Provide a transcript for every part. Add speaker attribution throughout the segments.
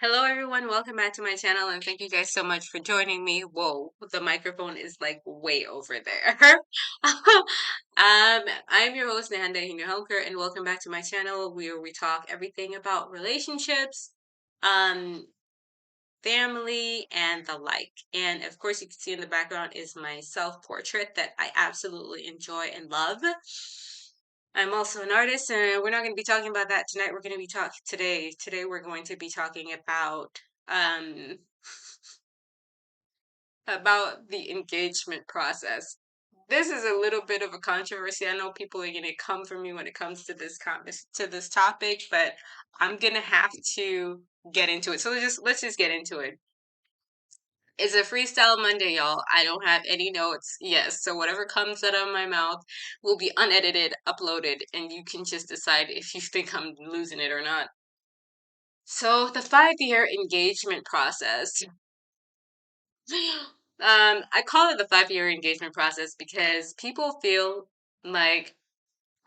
Speaker 1: Hello everyone, welcome back to my channel and thank you guys so much for joining me. Whoa, the microphone is like way over there. I'm your host Nanda Helker and welcome back to my channel where we talk everything about relationships, um, family, and the like. And of course, you can see in the background is my self-portrait that I absolutely enjoy and love. I'm also an artist, and we're not going to be talking about that tonight. We're going to be talking today. Today, we're going to be talking um about the engagement process. This is a little bit of a controversy. I know people are going to come for me when it comes to this topic, but I'm going to have to get into it. So let's just get into it. It's a freestyle Monday, y'all. I don't have any notes. Yes, so whatever comes out of my mouth will be unedited, uploaded, and you can just decide if you think I'm losing it or not. So the 5-year engagement process. I call it the 5-year engagement process because people feel like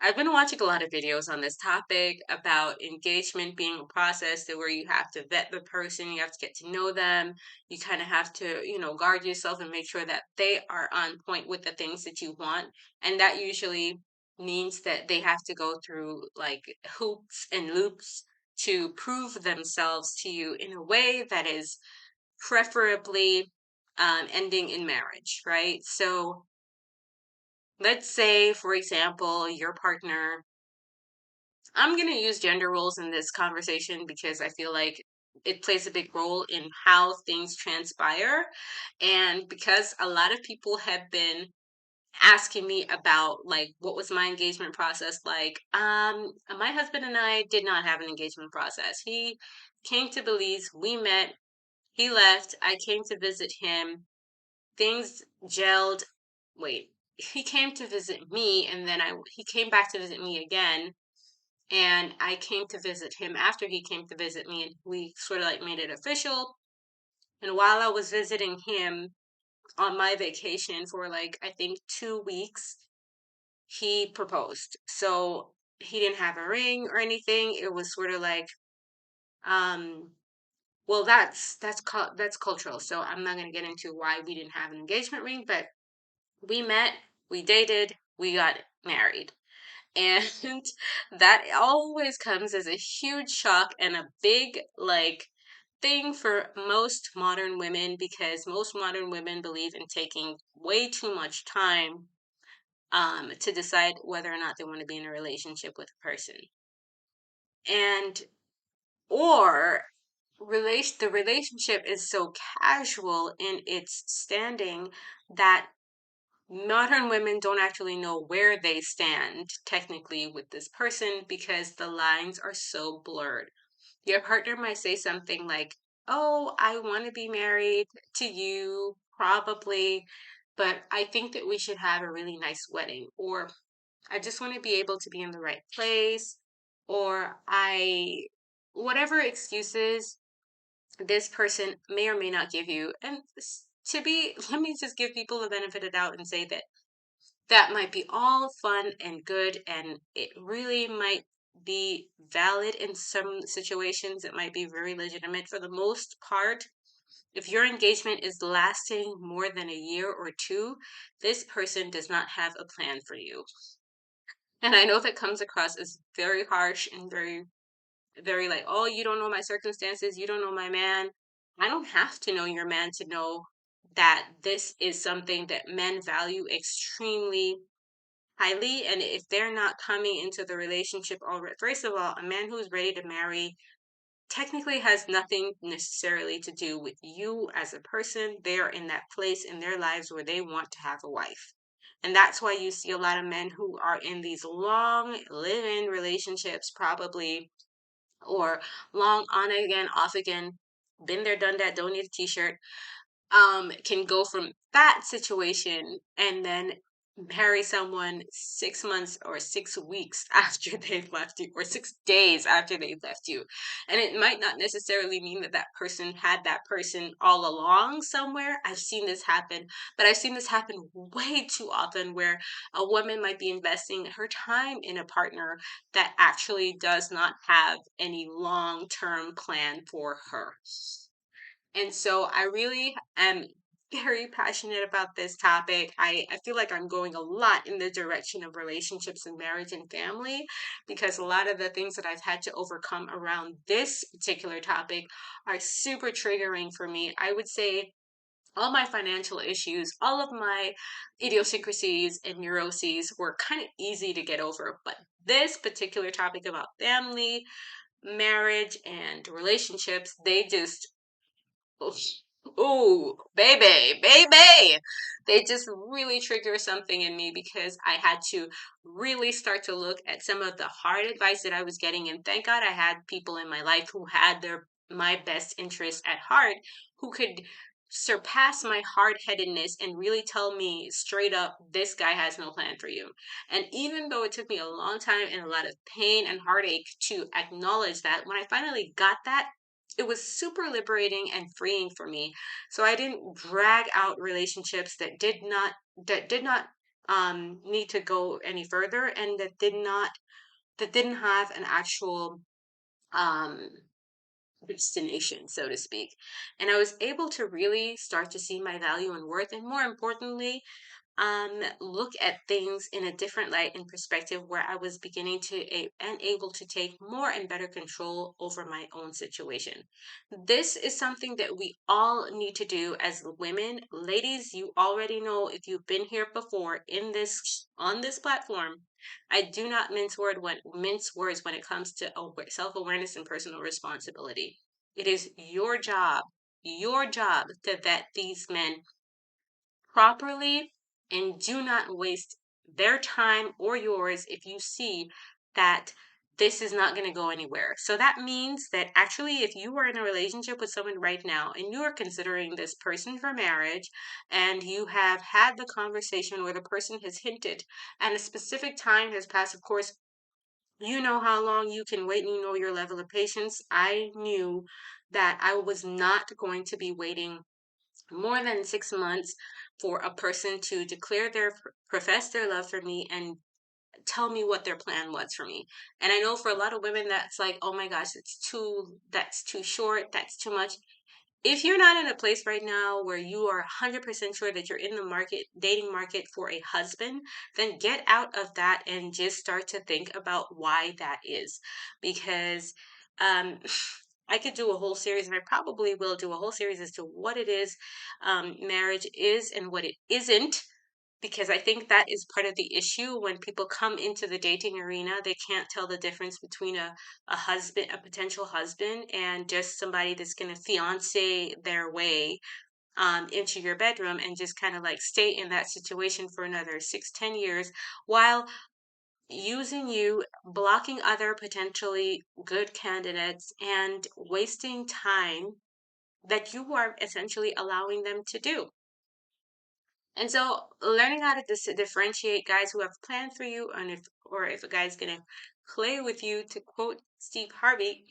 Speaker 1: I've been watching a lot of videos on this topic about engagement being a process that where you have to vet the person, you have to get to know them, you kind of have to, guard yourself and make sure that they are on point with the things that you want. And that usually means that they have to go through like hoops and loops to prove themselves to you in a way that is preferably ending in marriage, right? So let's say, for example, your partner, I'm going to use gender roles in this conversation because I feel like it plays a big role in how things transpire. And because a lot of people have been asking me about like what was my engagement process like, my husband and I did not have an engagement process. He came to Belize, we met, he left, I came to visit him, things gelled. Wait, he came to visit me, and then he came back to visit me again, and I came to visit him after he came to visit me, and we sort of like made it official. And while I was visiting him on my vacation for like I think 2 weeks, he proposed. So he didn't have a ring or anything. It was sort of like, um, well, that's cultural. So I'm not gonna get into why we didn't have an engagement ring, but we met, we dated, we got married. And that always comes as a huge shock and a big, like, thing for most modern women because most modern women believe in taking way too much time to decide whether or not they want to be in a relationship with a person. And or the relationship is so casual in its standing that modern women don't actually know where they stand technically with this person because the lines are so blurred. Your partner might say something like, "Oh, I want to be married to you, probably, but I think that we should have a really nice wedding," or "I just want to be able to be in the right place," or whatever excuses this person may or may not give you. And let me just give people the benefit of the doubt and say that that might be all fun and good, and it really might be valid in some situations. It might be very legitimate. For the most part, if your engagement is lasting more than a year or two, this person does not have a plan for you. And I know that comes across as very harsh and very, very like, oh, you don't know my circumstances, you don't know my man. I don't have to know your man to know that this is something that men value extremely highly. And if they're not coming into the relationship already, first of all, a man who's ready to marry technically has nothing necessarily to do with you as a person. They're in that place in their lives where they want to have a wife. And that's why you see a lot of men who are in these long live-in relationships, probably, or long on again, off again, been there, done that, don't need a t-shirt, can go from that situation and then marry someone 6 months or 6 weeks after they've left you, or 6 days after they've left you. And it might not necessarily mean that that person had that person all along somewhere. I've seen this happen, but I've seen this happen way too often where a woman might be investing her time in a partner that actually does not have any long term plan for her. And so I really am very passionate about this topic. I feel like I'm going a lot in the direction of relationships and marriage and family because a lot of the things that I've had to overcome around this particular topic are super triggering for me. I would say all my financial issues, all of my idiosyncrasies and neuroses were kind of easy to get over. But this particular topic about family, marriage, and relationships, they just ooh, baby, baby. They just really trigger something in me because I had to really start to look at some of the hard advice that I was getting. And thank God I had people in my life who had my best interests at heart, who could surpass my hard-headedness and really tell me straight up, this guy has no plan for you. And even though it took me a long time and a lot of pain and heartache to acknowledge that, when I finally got that, it was super liberating and freeing for me. So I didn't drag out relationships that did not need to go any further, and that didn't have an actual um destination, so to speak. And I was able to really start to see my value and worth, and more importantly, look at things in a different light and perspective, where I was beginning to and able to take more and better control over my own situation. This is something that we all need to do as women. Ladies, you already know, if you've been here before in this on this platform, I do not mince words when it comes to self-awareness and personal responsibility. It is your job to vet these men properly, and do not waste their time or yours if you see that this is not going to go anywhere. So that means that actually, if you are in a relationship with someone right now and you are considering this person for marriage, and you have had the conversation where the person has hinted and a specific time has passed, of course, you know how long you can wait and you know your level of patience. I knew that I was not going to be waiting more than 6 months for a person to declare profess their love for me and tell me what their plan was for me. And I know for a lot of women that's like, oh my gosh, that's too short, that's too much. If you're not in a place right now where you are 100% sure that you're in the dating market for a husband, then get out of that and just start to think about why that is. Because um, I could do a whole series, and I probably will do a whole series as to what it is marriage is and what it isn't, because I think that is part of the issue. When people come into the dating arena, they can't tell the difference between a husband, a potential husband, and just somebody that's going to fiance their way into your bedroom and just kind of like stay in that situation for another 6, 10 years while using you, blocking other potentially good candidates, and wasting time that you are essentially allowing them to do. And so learning how to differentiate guys who have planned for you, and if a guy's gonna play with you, to quote Steve Harvey,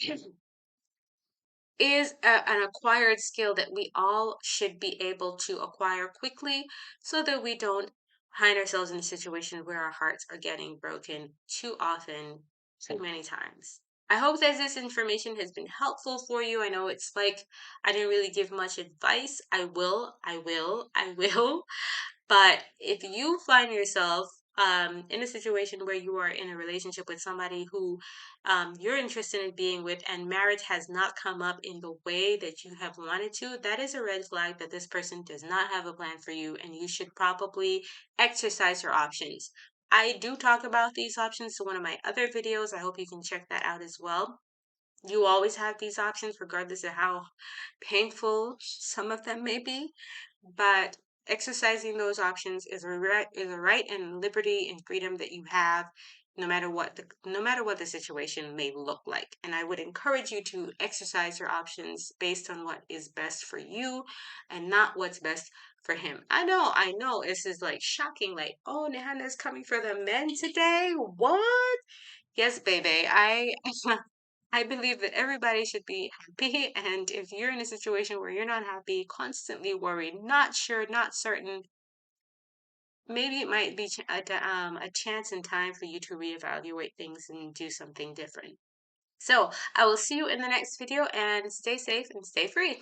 Speaker 1: is an acquired skill that we all should be able to acquire quickly, so that we don't find ourselves in a situation where our hearts are getting broken too often, too many times. I hope that this information has been helpful for you. I know it's like I didn't really give much advice. I will. But if you find yourself in a situation where you are in a relationship with somebody who you're interested in being with, and marriage has not come up in the way that you have wanted to, that is a red flag that this person does not have a plan for you, and you should probably exercise your options. I do talk about these options in one of my other videos. I hope you can check that out as well. You always have these options, regardless of how painful some of them may be. But exercising those options is a right and liberty and freedom that you have, no matter what the situation may look like. And I would encourage you to exercise your options based on what is best for you, and not what's best for him. I know, this is like shocking. Like, oh, Nana's coming for the men today. What? Yes, baby. I believe that everybody should be happy, and if you're in a situation where you're not happy, constantly worried, not sure, not certain, maybe it might be a chance in time for you to reevaluate things and do something different. So I will see you in the next video, and stay safe and stay free.